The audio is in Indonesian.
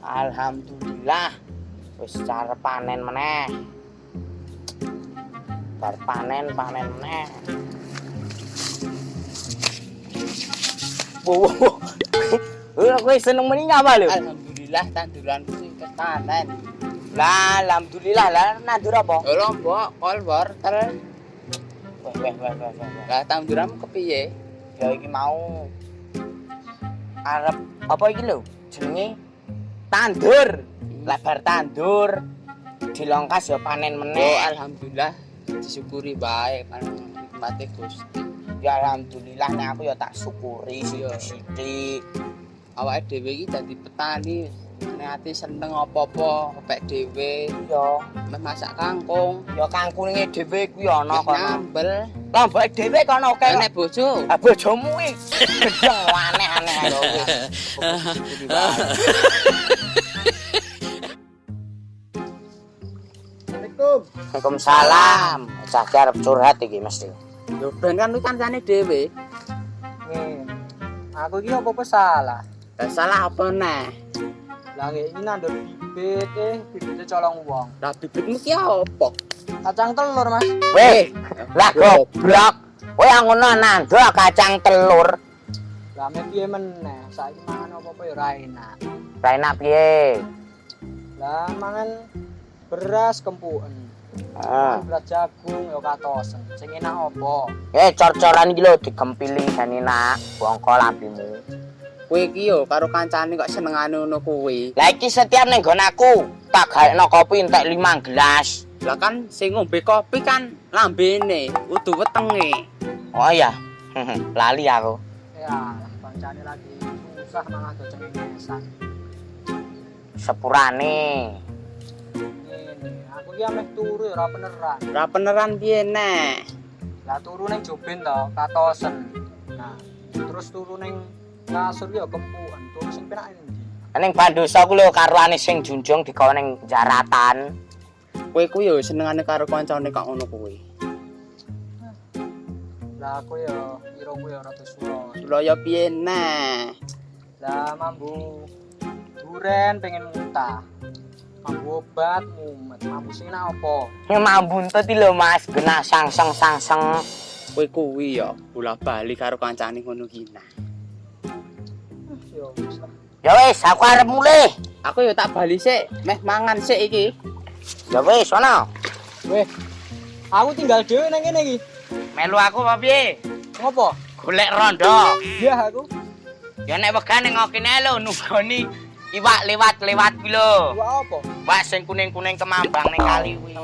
Alhamdulillah wis cara panen meneh. Bar panen meneh. Wow. Kowe seneng meni ngapa lho? Alhamdulillah tanduranku sing ketanen. Lah alhamdulillah lah nandur apa? Lombok, kol, wortel. Weh. Lah tanduranmu kepiye? Ya iki mau arep apa iki lho? Jenenge tandur. Lebar tandur. Dilongkas ya panen Oh, meneh. alhamdulillah disyukuri bae kan nikmate Gusti. Ya alhamdulillah nek aku ya tak syukuri sithik-sithik. Awake dhewe iki dadi petani. Nek ati seneng apa-apa kepek dhewe. Ya, Meh masak kangkung, ya kangkunge dhewe kuwi ana kono. nyambel. Lombok dhewe kono oke. Nek bojo, Bojomu kuwi gedeng aneh-aneh lho kuwi. syukuri bae. Assalamualaikum. Waalaikumsalam. Cah arep curhat iki mesti. Yo ben kan kuwi kancane dhewe. Aku iki apa salah? Lah salah apa neh? Lah iki nandur bibit bibitnya colong wong. Lah bibitmu ki apa? Kacang telur, Mas. Weh, lah goblok. Kowe ngono nandur kacang telur. Lah mek piye meneh? Saiki mangan apa-apa ya ora enak. Ra enak piye? Lah mangan beras kempuken. Ah. Beras jagung ya katosen. Sing enak apa? Cor-coran iki lho digempili jan enak bongko lambimu. Kowe iki yo karo kancane kok senengane ngono kuwi. Lah iki setiap ning nggon aku tak gaekno kopi entek 5 gelas. Lah kan sing ngombe kopi kan lambene, udu wetenge. Oh iya. Lali aku. Ya, kancane lagi susah malah do cengesan. Sepurane. Ngene, aku iki ameh turu ya ora beneran. Ora beneran piye nek? Lah turu ning Joben to, katosen. Nah, terus turu ning kasur ya kempuken. Turu sing penak endi? Ning Bandosa ku lho karuane sing junjung digawe ning jaratan. Kowe ku yo senengane karo kancane kok ngono kuwi. Lah aku ya irungku ya rada suwe. Lha ya piye nek? Lah mambu duren pengen muntah. Mambu obat mumet. Mambu sing apa? Ya mambuntut iki lho Mas, genah sangseng. Kowe kuwi ya bola-bali karo kancane ngono ki nah. Ya wis lah. Ya wis, aku arep mulih. Aku yo tak bali sik, meh mangan sik iki. Ya wis, ono. Weh. Aku tinggal dhewe nang kene iki. Melu aku apa piye? Ngopo? Golek rondo. Iya aku. Ya nek wegah ning ngokene lho nunggoni iwak lewat kuwi lho. Wah apa? Wak sing kuning-kuning kemambang ning kali kuwi.